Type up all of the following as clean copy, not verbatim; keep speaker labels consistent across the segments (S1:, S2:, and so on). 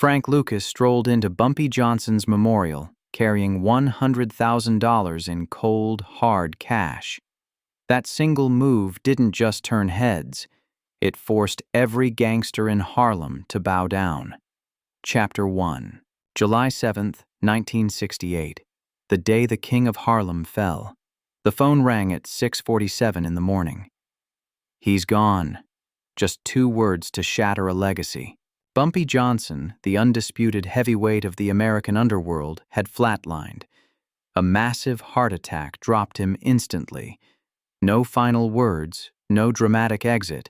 S1: Frank Lucas strolled into Bumpy Johnson's memorial, carrying $100,000 in cold, hard cash. That single move didn't just turn heads, it forced every gangster in Harlem to bow down. Chapter 1. July 7th, 1968. The day the king of Harlem fell. The phone rang at 6:47 in the morning. He's gone. Just 2 words to shatter a legacy. Bumpy Johnson, the undisputed heavyweight of the American underworld, had flatlined. A massive heart attack dropped him instantly. No final words, no dramatic exit,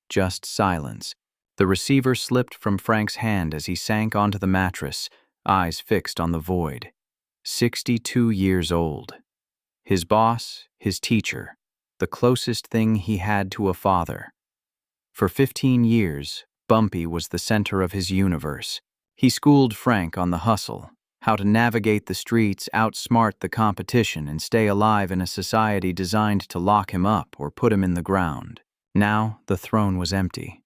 S1: just silence. The receiver slipped from Frank's hand as he sank onto the mattress, eyes fixed on the void. 62 years old. His boss, his teacher, the closest thing he had to a father. For 15 years, Bumpy was the center of his universe. He schooled Frank on the hustle, how to navigate the streets, outsmart the competition, and stay alive in a society designed to lock him up or put him in the ground. Now, the throne was empty.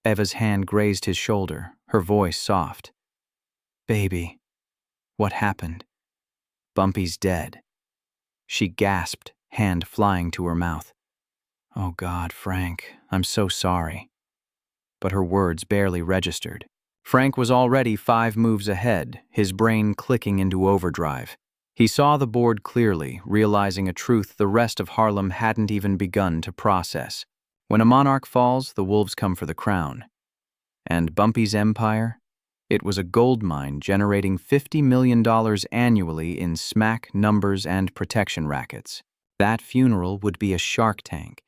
S1: Eva's hand grazed his shoulder, her voice soft. "Baby, what happened?" "Bumpy's dead." She gasped, hand flying to her mouth. "Oh God, Frank, I'm so sorry." But her words barely registered. Frank was already 5 moves ahead, his brain clicking into overdrive. He saw the board clearly, realizing a truth the rest of Harlem hadn't even begun to process. When a monarch falls, the wolves come for the crown. And Bumpy's empire? It was a gold mine generating $50 million annually in smack, numbers, and protection rackets. That funeral would be a shark tank.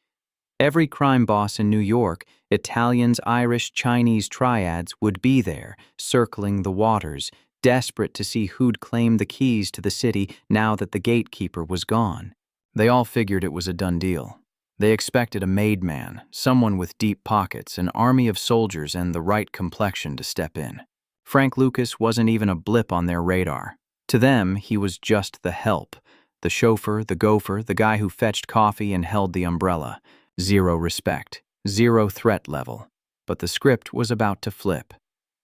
S1: Every crime boss in New York, Italians, Irish, Chinese triads would be there, circling the waters, desperate to see who'd claim the keys to the city now that the gatekeeper was gone. They all figured it was a done deal. They expected a made man, someone with deep pockets, an army of soldiers, and the right complexion to step in. Frank Lucas wasn't even a blip on their radar. To them, he was just the help, the chauffeur, the gopher, the guy who fetched coffee and held the umbrella. 0 respect, 0 threat level. But the script was about to flip.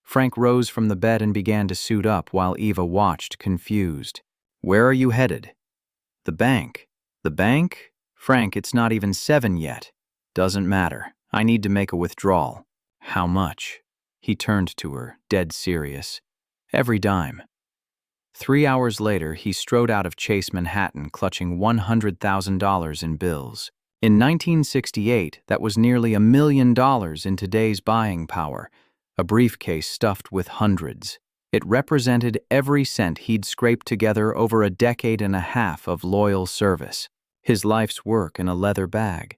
S1: Frank rose from the bed and began to suit up while Eva watched, confused. "Where are you headed?" "The bank." "The bank? Frank, it's not even 7 yet." "Doesn't matter. I need to make a withdrawal." "How much?" He turned to her, dead serious. "Every dime." 3 hours later, he strode out of Chase Manhattan clutching $100,000 in bills. In 1968, that was nearly $1 million in today's buying power, a briefcase stuffed with hundreds. It represented every cent he'd scraped together over a decade and a half of loyal service, his life's work in a leather bag.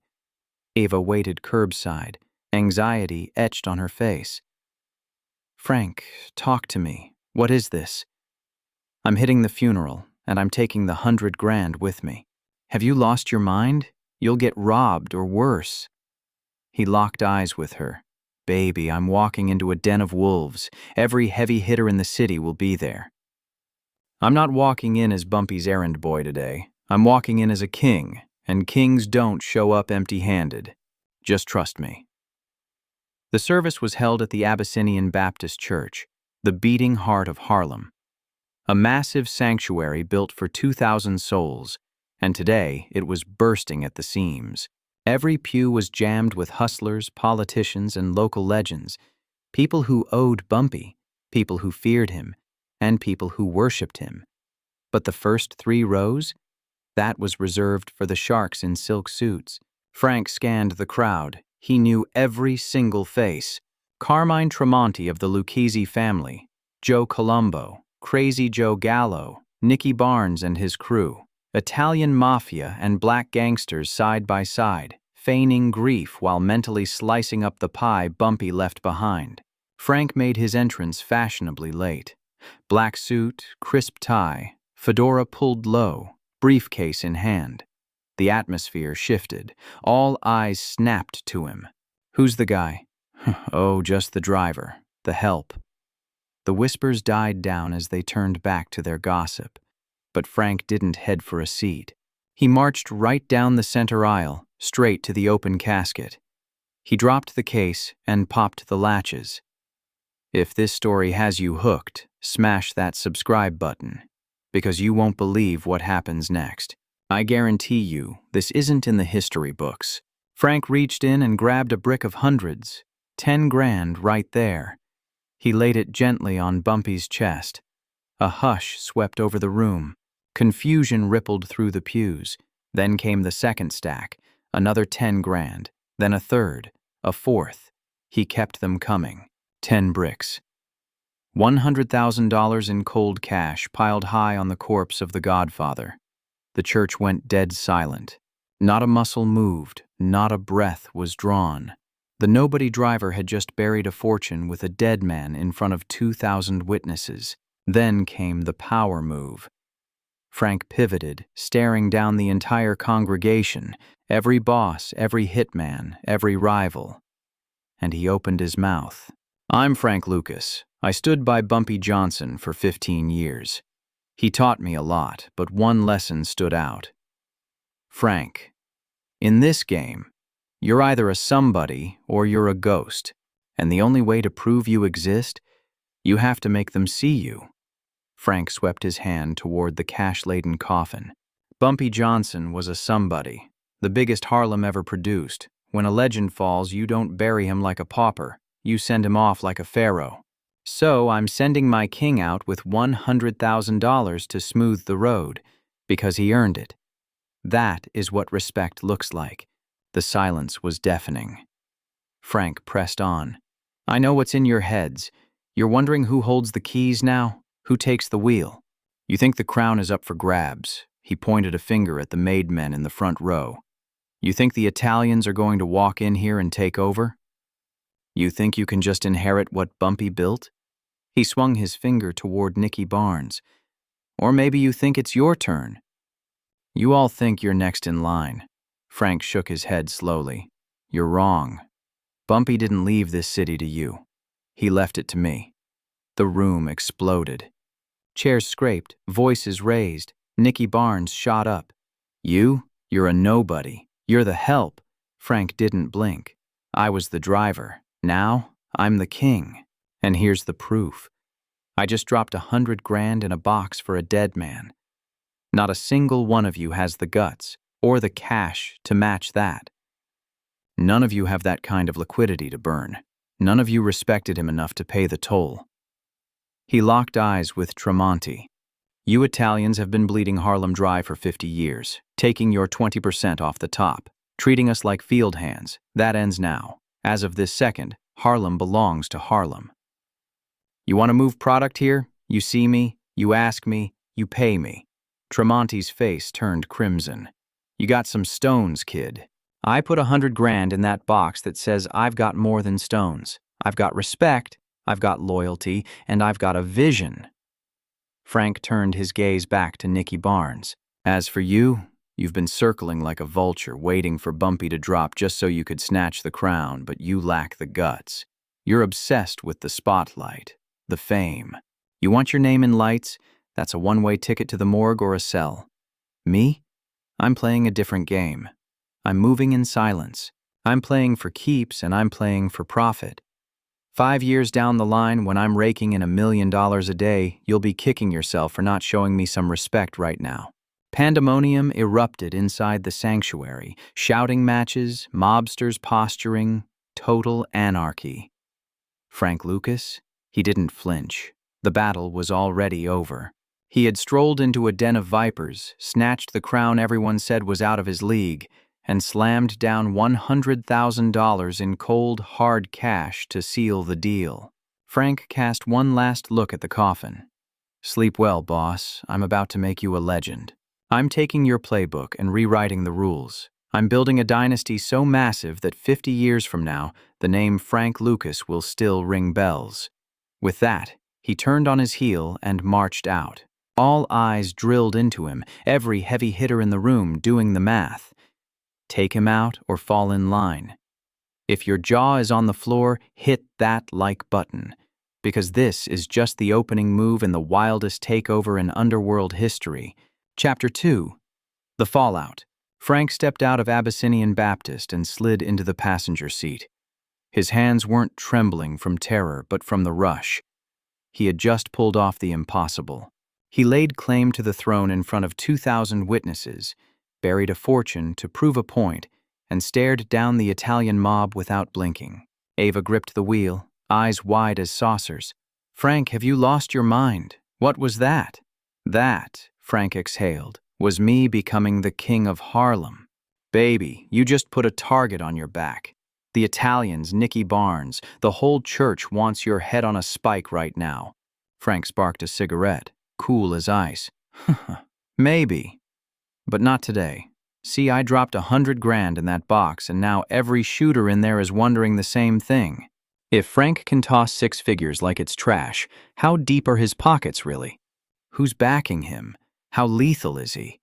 S1: Eva waited curbside, anxiety etched on her face. "Frank, talk to me. What is this?" "I'm hitting the funeral, and I'm taking the $100,000 with me." "Have you lost your mind? You'll get robbed or worse." He locked eyes with her. "Baby, I'm walking into a den of wolves. Every heavy hitter in the city will be there." "I'm not walking in as Bumpy's errand boy today. I'm walking in as a king, and kings don't show up empty-handed. Just trust me." The service was held at the Abyssinian Baptist Church, the beating heart of Harlem. A massive sanctuary built for 2,000 souls, and today it was bursting at the seams. Every pew was jammed with hustlers, politicians, and local legends, people who owed Bumpy, people who feared him, and people who worshipped him. But the first 3 rows? That was reserved for the sharks in silk suits. Frank scanned the crowd. He knew every single face. Carmine Tremonti of the Lucchese family, Joe Colombo, Crazy Joe Gallo, Nicky Barnes and his crew. Italian Mafia and black gangsters side by side, feigning grief while mentally slicing up the pie Bumpy left behind. Frank made his entrance fashionably late. Black suit, crisp tie, fedora pulled low, briefcase in hand. The atmosphere shifted. All eyes snapped to him. "Who's the guy?" "Oh, just the driver, the help." The whispers died down as they turned back to their gossip. But Frank didn't head for a seat. He marched right down the center aisle, straight to the open casket. He dropped the case and popped the latches. If this story has you hooked, smash that subscribe button, because you won't believe what happens next. I guarantee you, this isn't in the history books. Frank reached in and grabbed a brick of hundreds, 10 grand right there. He laid it gently on Bumpy's chest. A hush swept over the room. Confusion rippled through the pews. Then came the second stack, another 10 grand, then a third, a fourth. He kept them coming. 10 bricks. $100,000 in cold cash piled high on the corpse of the Godfather. The church went dead silent. Not a muscle moved, not a breath was drawn. The nobody driver had just buried a fortune with a dead man in front of 2,000 witnesses. Then came the power move. Frank pivoted, staring down the entire congregation, every boss, every hitman, every rival. And he opened his mouth. "I'm Frank Lucas. I stood by Bumpy Johnson for 15 years. He taught me a lot, but one lesson stood out. Frank, in this game, you're either a somebody or you're a ghost, and the only way to prove you exist, you have to make them see you." Frank swept his hand toward the cash-laden coffin. Bumpy Johnson was a somebody, the biggest Harlem ever produced. When a legend falls, you don't bury him like a pauper. You send him off like a pharaoh. So I'm sending my king out with $100,000 to smooth the road, because he earned it. That is what respect looks like. The silence was deafening. Frank pressed on. "I know what's in your heads. You're wondering who holds the keys now? Who takes the wheel? You think the crown is up for grabs." He pointed a finger at the made men in the front row. "You think the Italians are going to walk in here and take over? You think you can just inherit what Bumpy built?" He swung his finger toward Nicky Barnes. "Or maybe you think it's your turn. You all think you're next in line." Frank shook his head slowly. "You're wrong. Bumpy didn't leave this city to you. He left it to me." The room exploded. Chairs scraped, voices raised. Nicky Barnes shot up. You're a nobody. You're the help." Frank didn't blink. "I was the driver. Now, I'm the king. And here's the proof. I just dropped 100 grand in a box for a dead man. Not a single one of you has the guts or the cash to match that. None of you have that kind of liquidity to burn. None of you respected him enough to pay the toll." He locked eyes with Tremonti. "You Italians have been bleeding Harlem dry for 50 years, taking your 20% off the top, treating us like field hands. That ends now. As of this second, Harlem belongs to Harlem. You want to move product here? You see me, you ask me, you pay me." Tremonti's face turned crimson. "You got some stones, kid. I put 100 grand in that box that says I've got more than stones. I've got respect, I've got loyalty, and I've got a vision." Frank turned his gaze back to Nicky Barnes. "As for you, you've been circling like a vulture, waiting for Bumpy to drop just so you could snatch the crown, but you lack the guts. You're obsessed with the spotlight, the fame. You want your name in lights? That's a one-way ticket to the morgue or a cell. Me? I'm playing a different game. I'm moving in silence. I'm playing for keeps and I'm playing for profit. 5 years down the line, when I'm raking in $1 million a day, you'll be kicking yourself for not showing me some respect right now." Pandemonium erupted inside the sanctuary. Shouting matches, mobsters posturing, total anarchy. Frank Lucas? He didn't flinch. The battle was already over. He had strolled into a den of vipers, snatched the crown everyone said was out of his league, and slammed down $100,000 in cold, hard cash to seal the deal. Frank cast one last look at the coffin. "Sleep well, boss. I'm about to make you a legend. I'm taking your playbook and rewriting the rules. I'm building a dynasty so massive that 50 years from now, the name Frank Lucas will still ring bells." With that, he turned on his heel and marched out. All eyes drilled into him, every heavy hitter in the room doing the math. Take him out or fall in line. If your jaw is on the floor, hit that like button, because this is just the opening move in the wildest takeover in underworld history. Chapter 2. The Fallout. Frank stepped out of Abyssinian Baptist and slid into the passenger seat. His hands weren't trembling from terror, but from the rush. He had just pulled off the impossible. He laid claim to the throne in front of 2,000 witnesses, buried a fortune to prove a point, and stared down the Italian mob without blinking. Ava gripped the wheel, eyes wide as saucers. "Frank, have you lost your mind? What was that?" "That," Frank exhaled, "was me becoming the king of Harlem. Baby, you just put a target on your back. The Italians, Nicky Barnes, the whole church wants your head on a spike right now." Frank sparked a cigarette, cool as ice. "Maybe, but not today. See, I dropped 100 grand in that box, and now every shooter in there is wondering the same thing. If Frank can toss 6 figures like it's trash, how deep are his pockets really? Who's backing him? How lethal is he?"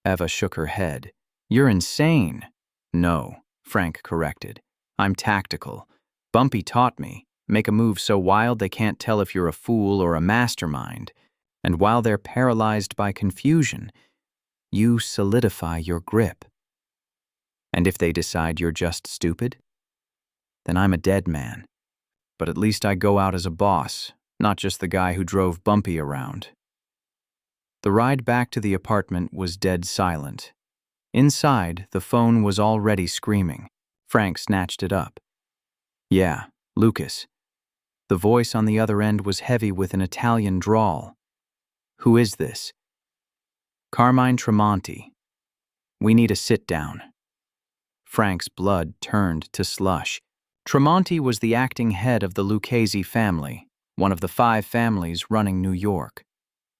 S1: Eva shook her head. "You're insane." "No," Frank corrected. "I'm tactical. Bumpy taught me. Make a move so wild they can't tell if you're a fool or a mastermind. And while they're paralyzed by confusion, you solidify your grip. And if they decide you're just stupid, then I'm a dead man. But at least I go out as a boss, not just the guy who drove Bumpy around." The ride back to the apartment was dead silent. Inside, the phone was already screaming. Frank snatched it up. "Yeah, Lucas." The voice on the other end was heavy with an Italian drawl. "Who is this?" "Carmine Tremonti. We need a sit-down." Frank's blood turned to slush. Tremonti was the acting head of the Lucchese family, one of the 5 families running New York.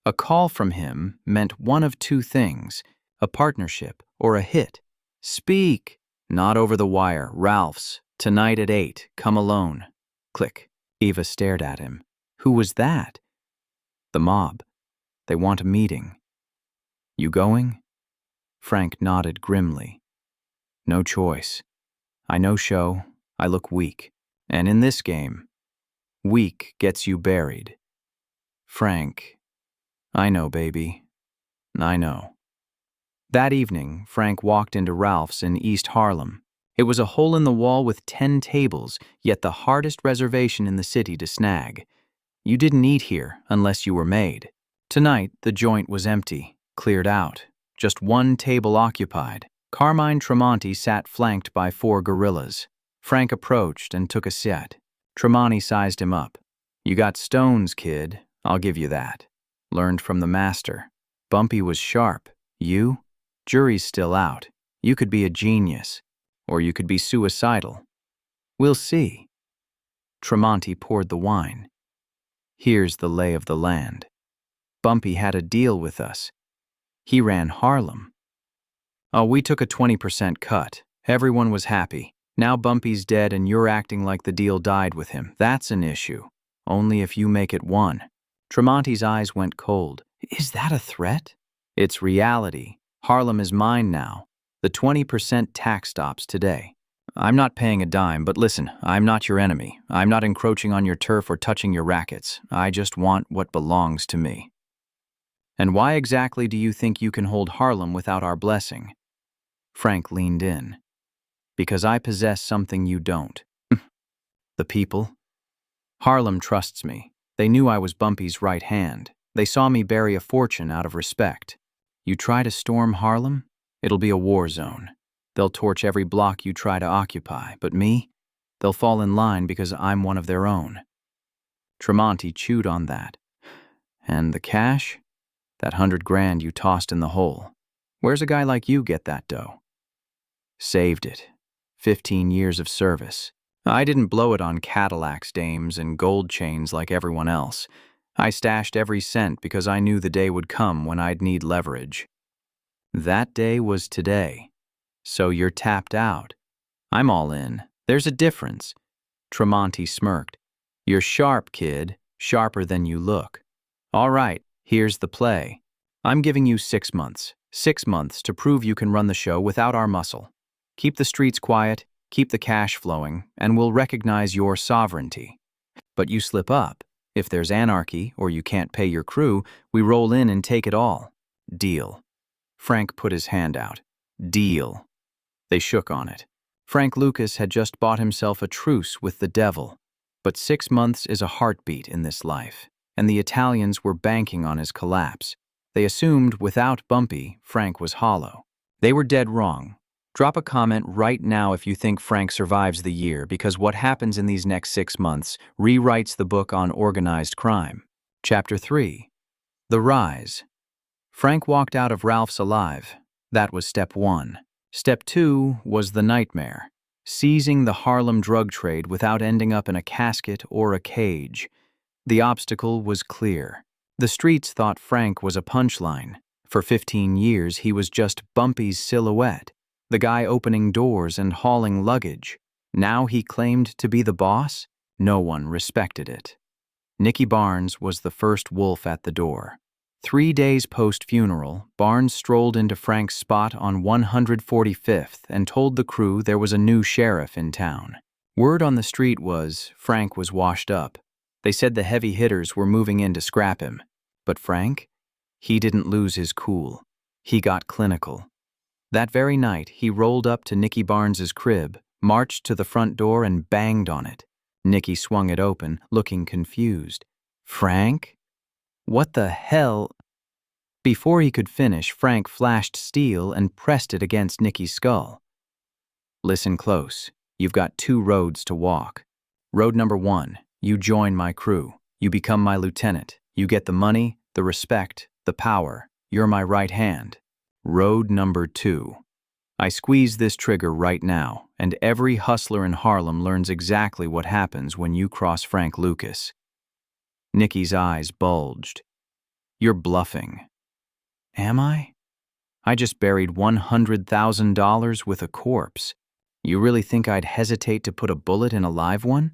S1: A call from him meant one of 2 things, a partnership or a hit. "Speak." "Not over the wire. Ralph's. Tonight at 8. Come alone." Click. Eva stared at him. "Who was that?" "The mob. They want a meeting." "You going?" Frank nodded grimly. "No choice. I no show. I look weak. And in this game, weak gets you buried." "Frank, I know, baby. I know." That evening, Frank walked into Ralph's in East Harlem. It was a hole in the wall with 10 tables, yet the hardest reservation in the city to snag. You didn't eat here unless you were made. Tonight, the joint was empty, cleared out. Just 1 table occupied. Carmine Tremonti sat flanked by 4 gorillas. Frank approached and took a seat. Tremonti sized him up. "You got stones, kid. I'll give you that. Learned from the master. Bumpy was sharp. You? Jury's still out. You could be a genius. Or you could be suicidal. We'll see." Tremonti poured the wine. "Here's the lay of the land. Bumpy had a deal with us. He ran Harlem. Oh, we took a 20% cut. Everyone was happy. Now Bumpy's dead and you're acting like the deal died with him. That's an issue. Only if you make it one." Tremonti's eyes went cold. "Is that a threat?" "It's reality. Harlem is mine now. The 20% tax stops today. I'm not paying a dime, but listen, I'm not your enemy. I'm not encroaching on your turf or touching your rackets. I just want what belongs to me." "And why exactly do you think you can hold Harlem without our blessing?" Frank leaned in. "Because I possess something you don't." "The people?" "Harlem trusts me. They knew I was Bumpy's right hand. They saw me bury a fortune out of respect. You try to storm Harlem? It'll be a war zone. They'll torch every block you try to occupy, but me? They'll fall in line because I'm one of their own." Tremonti chewed on that. "And the cash? That 100 grand you tossed in the hole. Where's a guy like you get that dough?" "Saved it. 15 years of service. I didn't blow it on Cadillacs, dames, and gold chains like everyone else. I stashed every cent because I knew the day would come when I'd need leverage. That day was today. So you're tapped out. I'm all in. There's a difference." Tremonti smirked. "You're sharp, kid. Sharper than you look. All right, here's the play. I'm giving you 6 months. 6 months to prove you can run the show without our muscle. Keep the streets quiet, keep the cash flowing, and we'll recognize your sovereignty. But you slip up. If there's anarchy or you can't pay your crew, we roll in and take it all. Deal." Frank put his hand out. "Deal." They shook on it. Frank Lucas had just bought himself a truce with the devil. But 6 months is a heartbeat in this life, and the Italians were banking on his collapse. They assumed without Bumpy, Frank was hollow. They were dead wrong. Drop a comment right now if you think Frank survives the year, because what happens in these next 6 months rewrites the book on organized crime. Chapter 3. The Rise. Frank walked out of Ralph's alive. That was step 1. Step 2 was the nightmare. Seizing the Harlem drug trade without ending up in a casket or a cage. The obstacle was clear. The streets thought Frank was a punchline. For 15 years, he was just Bumpy's silhouette, the guy opening doors and hauling luggage. Now he claimed to be the boss? No one respected it. Nicky Barnes was the first wolf at the door. 3 days post-funeral, Barnes strolled into Frank's spot on 145th and told the crew there was a new sheriff in town. Word on the street was Frank was washed up. They said the heavy hitters were moving in to scrap him. But Frank? He didn't lose his cool. He got clinical. That very night, he rolled up to Nicky Barnes's crib, marched to the front door and banged on it. Nicky swung it open, looking confused. Frank? What the hell? Before he could finish, Frank flashed steel and pressed it against Nicky's skull. Listen close. You've got 2 roads to walk. Road number 1, you join my crew. You become my lieutenant. You get the money, the respect, the power. You're my right hand. Road number 2. I squeeze this trigger right now, and every hustler in Harlem learns exactly what happens when you cross Frank Lucas. Nicky's eyes bulged. You're bluffing. Am I? I just buried $100,000 with a corpse. You really think I'd hesitate to put a bullet in a live one?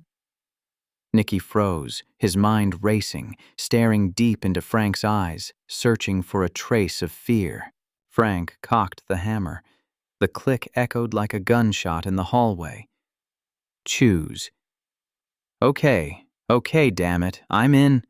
S1: Nicky froze, his mind racing, staring deep into Frank's eyes, searching for a trace of fear. Frank cocked the hammer. The click echoed like a gunshot in the hallway. Choose. Okay, damn it, I'm in.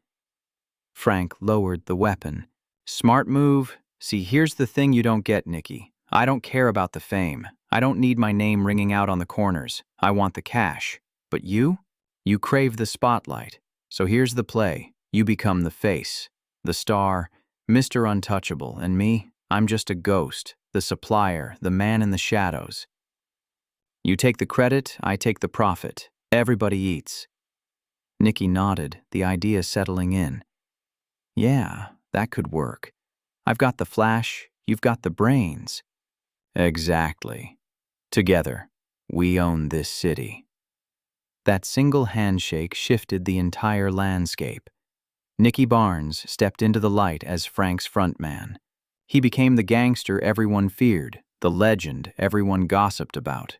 S1: Frank lowered the weapon. Smart move. See, here's the thing you don't get, Nicky. I don't care about the fame. I don't need my name ringing out on the corners. I want the cash. But you? You crave the spotlight. So here's the play. You become the face, the star, Mr. Untouchable, and me, I'm just a ghost, the supplier, the man in the shadows. You take the credit, I take the profit. Everybody eats. Nicky nodded, the idea settling in. Yeah, that could work. I've got the flash, you've got the brains. Exactly. Together, we own this city. That single handshake shifted the entire landscape. Nicky Barnes stepped into the light as Frank's frontman. He became the gangster everyone feared, the legend everyone gossiped about.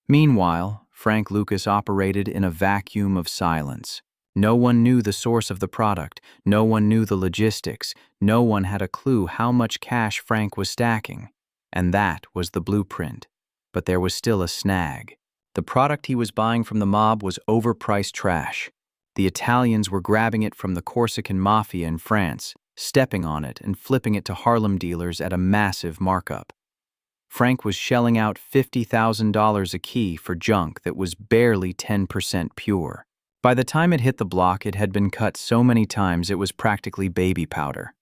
S1: Meanwhile, Frank Lucas operated in a vacuum of silence. No one knew the source of the product, no one knew the logistics, no one had a clue how much cash Frank was stacking. And that was the blueprint. But there was still a snag. The product he was buying from the mob was overpriced trash. The Italians were grabbing it from the Corsican Mafia in France, stepping on it and flipping it to Harlem dealers at a massive markup. Frank was shelling out $50,000 a key for junk that was barely 10% pure. By the time it hit the block, it had been cut so many times it was practically baby powder.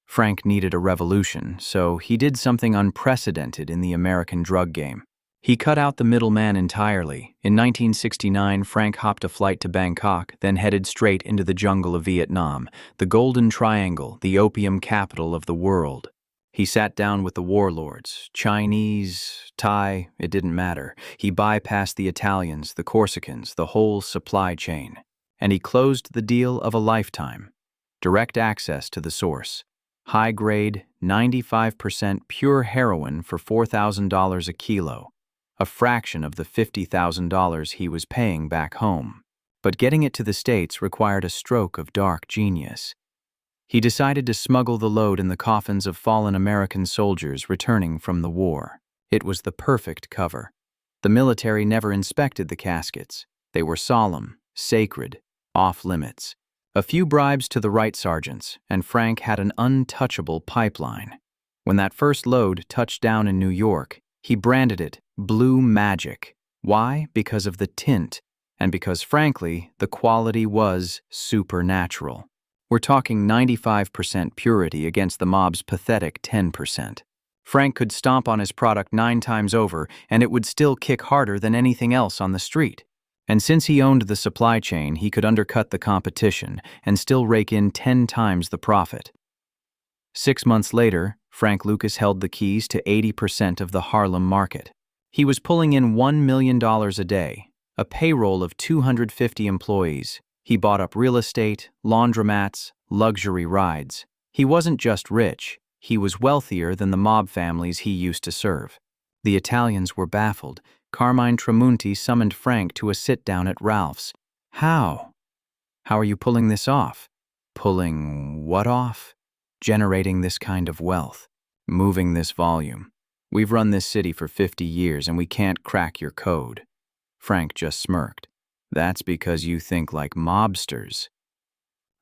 S1: Frank needed a revolution, so he did something unprecedented in the American drug game. He cut out the middleman entirely. In 1969, Frank hopped a flight to Bangkok, then headed straight into the jungle of Vietnam, the Golden Triangle, the opium capital of the world. He sat down with the warlords, Chinese, Thai, it didn't matter. He bypassed the Italians, the Corsicans, the whole supply chain. And he closed the deal of a lifetime. Direct access to the source. High-grade, 95% pure heroin for $4,000 a kilo. A fraction of the $50,000 he was paying back home. But getting it to the States required a stroke of dark genius. He decided to smuggle the load in the coffins of fallen American soldiers returning from the war. It was the perfect cover. The military never inspected the caskets. They were solemn, sacred, off-limits. A few bribes to the right sergeants, and Frank had an untouchable pipeline. When that first load touched down in New York, he branded it Blue Magic. Why? Because of the tint, and because, frankly, the quality was supernatural. We're talking 95% purity against the mob's pathetic 10%. Frank could stomp on his product 9 times over, and it would still kick harder than anything else on the street. And since he owned the supply chain, he could undercut the competition and still rake in 10 times the profit. 6 months later, Frank Lucas held the keys to 80% of the Harlem market. He was pulling in $1 million a day, a payroll of 250 employees. He bought up real estate, laundromats, luxury rides. He wasn't just rich, he was wealthier than the mob families he used to serve. The Italians were baffled. Carmine Tramunti summoned Frank to a sit-down at Ralph's. How? How are you pulling this off? Pulling what off? Generating this kind of wealth. Moving this volume. We've run this city for 50 years and we can't crack your code. Frank just smirked. That's because you think like mobsters.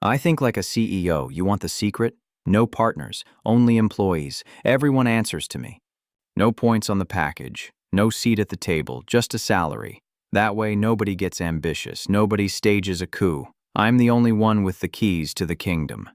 S1: I think like a CEO. You want the secret? No partners, only employees. Everyone answers to me. No points on the package, no seat at the table, just a salary. That way nobody gets ambitious, nobody stages a coup. I'm the only one with the keys to the kingdom.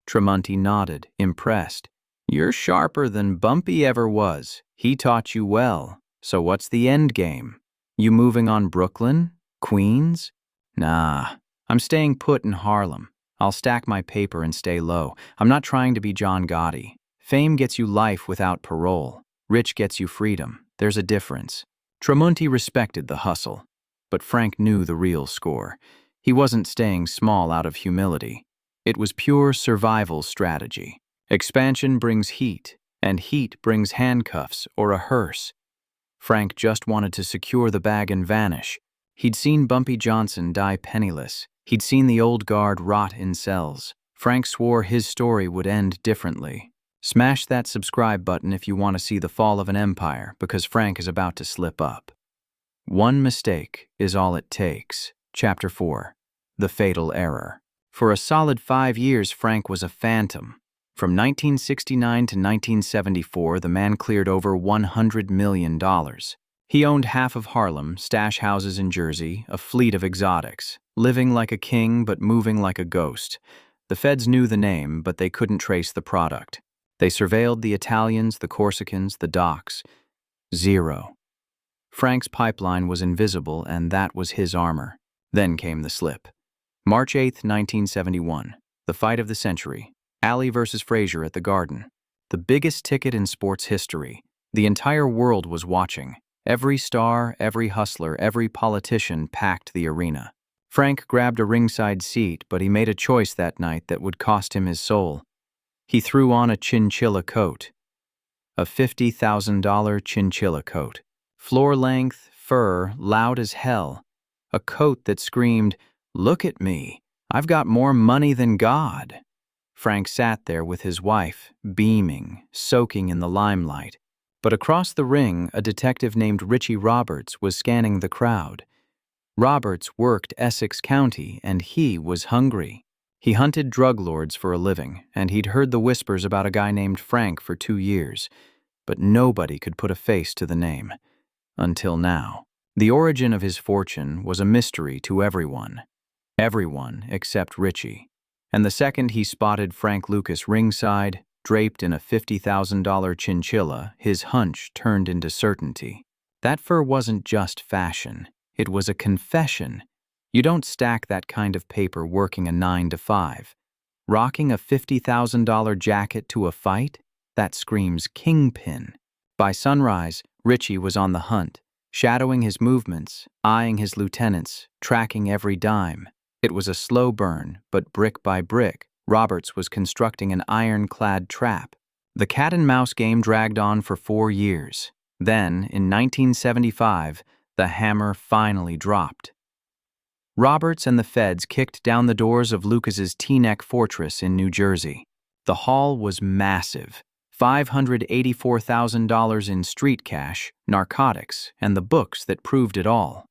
S1: Tramunti nodded, impressed. You're sharper than Bumpy ever was. He taught you well. So what's the end game? You moving on Brooklyn? Queens? Nah, I'm staying put in Harlem. I'll stack my paper and stay low. I'm not trying to be John Gotti. Fame gets you life without parole. Rich gets you freedom. There's a difference. Tramunti respected the hustle, but Frank knew the real score. He wasn't staying small out of humility. It was pure survival strategy. Expansion brings heat, and heat brings handcuffs or a hearse. Frank just wanted to secure the bag and vanish. He'd seen Bumpy Johnson die penniless. He'd seen the old guard rot in cells. Frank swore his story would end differently. Smash that subscribe button if you want to see the fall of an empire, because Frank is about to slip up. One mistake is all it takes. Chapter 4. The Fatal Error. For a solid 5 years, Frank was a phantom. From 1969 to 1974, the man cleared over $100 million. He owned half of Harlem, stash houses in Jersey, a fleet of exotics, living like a king but moving like a ghost. The feds knew the name, but they couldn't trace the product. They surveilled the Italians, the Corsicans, the docks. Zero. Frank's pipeline was invisible, and that was his armor. Then came the slip. March 8, 1971. The fight of the century. Ali versus Frazier at the Garden. The biggest ticket in sports history. The entire world was watching. Every star, every hustler, every politician packed the arena. Frank grabbed a ringside seat, but he made a choice that night that would cost him his soul. He threw on a chinchilla coat. A $50,000 chinchilla coat. Floor-length, fur, loud as hell. A coat that screamed, "Look at me. I've got more money than God." Frank sat there with his wife, beaming, soaking in the limelight. But across the ring, a detective named Richie Roberts was scanning the crowd. Roberts worked Essex County, and he was hungry. He hunted drug lords for a living, and he'd heard the whispers about a guy named Frank for 2 years. But nobody could put a face to the name. Until now. The origin of his fortune was a mystery to everyone. Everyone except Richie. And the second he spotted Frank Lucas ringside, draped in a $50,000 chinchilla, his hunch turned into certainty. That fur wasn't just fashion. It was a confession. You don't stack that kind of paper working a 9 to 5. Rocking a $50,000 jacket to a fight? That screams kingpin. By sunrise, Richie was on the hunt, shadowing his movements, eyeing his lieutenants, tracking every dime. It was a slow burn, but brick by brick, Roberts was constructing an ironclad trap. The cat-and-mouse game dragged on for 4 years. Then, in 1975, the hammer finally dropped. Roberts and the feds kicked down the doors of Lucas's Teaneck Fortress in New Jersey. The haul was massive. $584,000 in street cash, narcotics, and the books that proved it all.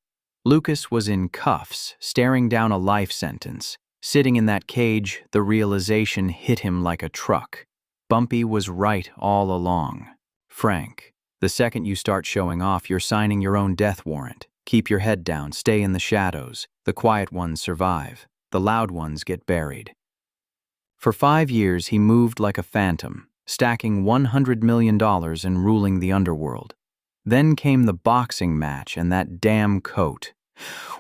S1: Lucas was in cuffs, staring down a life sentence. Sitting in that cage, the realization hit him like a truck. Bumpy was right all along. Frank, the second you start showing off, you're signing your own death warrant. Keep your head down, stay in the shadows. The quiet ones survive. The loud ones get buried. For 5 years, he moved like a phantom, stacking $100 million and ruling the underworld. Then came the boxing match and that damn coat.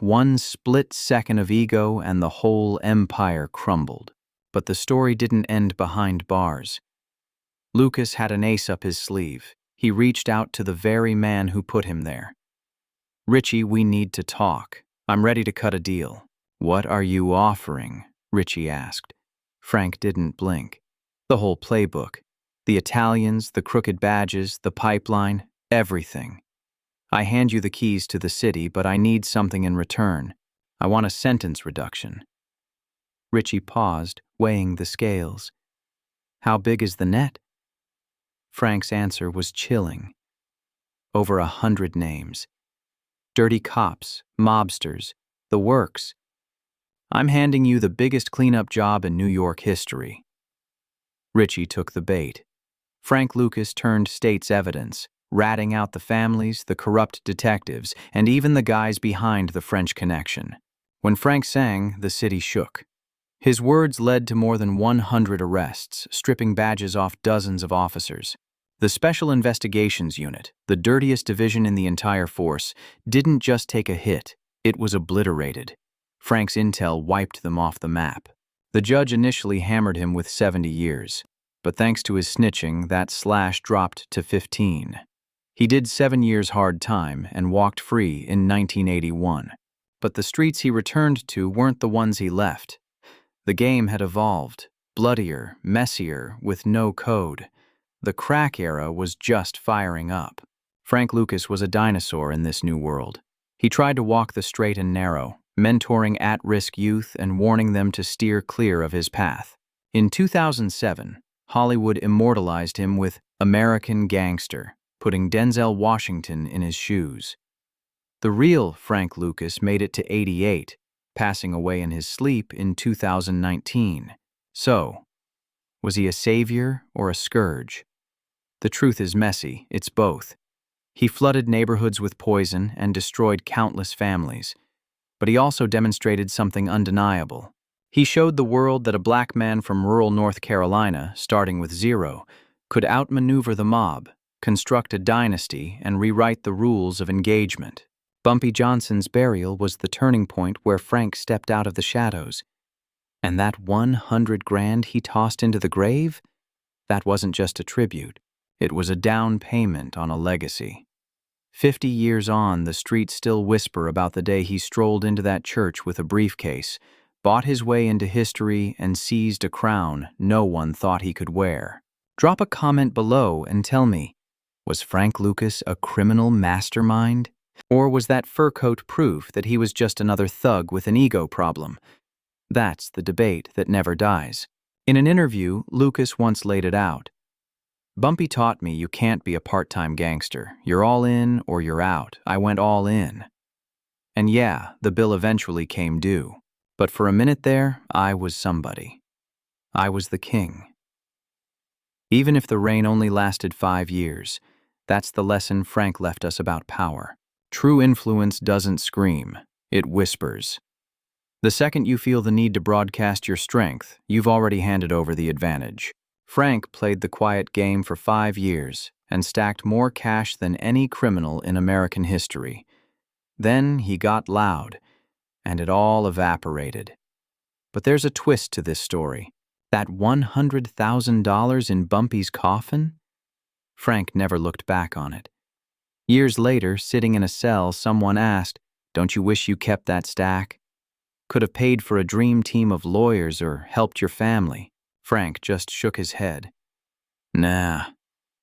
S1: One split second of ego and the whole empire crumbled. But the story didn't end behind bars. Lucas had an ace up his sleeve. He reached out to the very man who put him there. "Richie, we need to talk. I'm ready to cut a deal." "What are you offering?" Richie asked. Frank didn't blink. The whole playbook. The Italians, the crooked badges, the pipeline, everything. "I hand you the keys to the city, but I need something in return. I want a sentence reduction." Richie paused, weighing the scales. "How big is the net?" Frank's answer was chilling. Over 100 names. Dirty cops, mobsters, the works. "I'm handing you the biggest cleanup job in New York history." Richie took the bait. Frank Lucas turned state's evidence, ratting out the families, the corrupt detectives, and even the guys behind the French connection. When Frank sang, the city shook. His words led to more than 100 arrests, stripping badges off dozens of officers. The Special Investigations Unit, the dirtiest division in the entire force, didn't just take a hit, it was obliterated. Frank's intel wiped them off the map. The judge initially hammered him with 70 years, but thanks to his snitching, that slash dropped to 15. He did 7 years hard time and walked free in 1981. But the streets he returned to weren't the ones he left. The game had evolved, bloodier, messier, with no code. The crack era was just firing up. Frank Lucas was a dinosaur in this new world. He tried to walk the straight and narrow, mentoring at-risk youth and warning them to steer clear of his path. In 2007, Hollywood immortalized him with American Gangster, putting Denzel Washington in his shoes. The real Frank Lucas made it to 88, passing away in his sleep in 2019. So, was he a savior or a scourge? The truth is messy, it's both. He flooded neighborhoods with poison and destroyed countless families. But he also demonstrated something undeniable. He showed the world that a black man from rural North Carolina, starting with zero, could outmaneuver the mob, construct a dynasty, and rewrite the rules of engagement. Bumpy Johnson's burial was the turning point where Frank stepped out of the shadows. And that 100 grand he tossed into the grave? That wasn't just a tribute. It was a down payment on a legacy. 50 years on, the streets still whisper about the day he strolled into that church with a briefcase, bought his way into history, and seized a crown no one thought he could wear. Drop a comment below and tell me, was Frank Lucas a criminal mastermind? Or was that fur coat proof that he was just another thug with an ego problem? That's the debate that never dies. In an interview, Lucas once laid it out. "Bumpy taught me you can't be a part-time gangster. You're all in or you're out. I went all in. And yeah, the bill eventually came due. But for a minute there, I was somebody. I was the king." Even if the reign only lasted 5 years, that's the lesson Frank left us about power. True influence doesn't scream, it whispers. The second you feel the need to broadcast your strength, you've already handed over the advantage. Frank played the quiet game for 5 years and stacked more cash than any criminal in American history. Then he got loud, and it all evaporated. But there's a twist to this story. That $100,000 in Bumpy's coffin? Frank never looked back on it. Years later, sitting in a cell, someone asked, "Don't you wish you kept that stack? Could have paid for a dream team of lawyers or helped your family." Frank just shook his head. "Nah,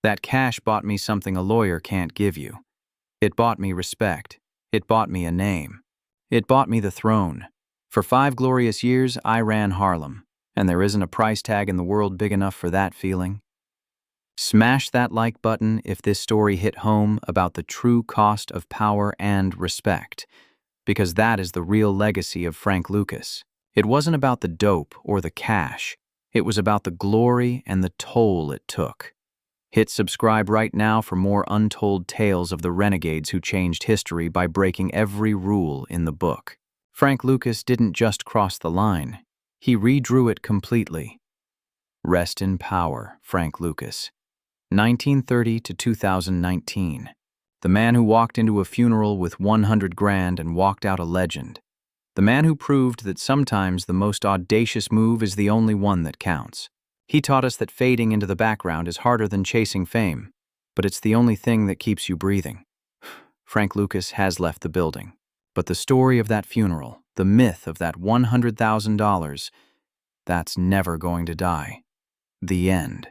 S1: that cash bought me something a lawyer can't give you. It bought me respect. It bought me a name. It bought me the throne. For 5 glorious years, I ran Harlem, and there isn't a price tag in the world big enough for that feeling." Smash that like button if this story hit home about the true cost of power and respect, because that is the real legacy of Frank Lucas. It wasn't about the dope or the cash. It was about the glory and the toll it took. Hit subscribe right now for more untold tales of the renegades who changed history by breaking every rule in the book. Frank Lucas didn't just cross the line, he redrew it completely. Rest in power, Frank Lucas. 1930 to 2019. The man who walked into a funeral with 100 grand and walked out a legend. The man who proved that sometimes the most audacious move is the only one that counts. He taught us that fading into the background is harder than chasing fame, but it's the only thing that keeps you breathing. Frank Lucas has left the building, but the story of that funeral, the myth of that $100,000, that's never going to die. The end.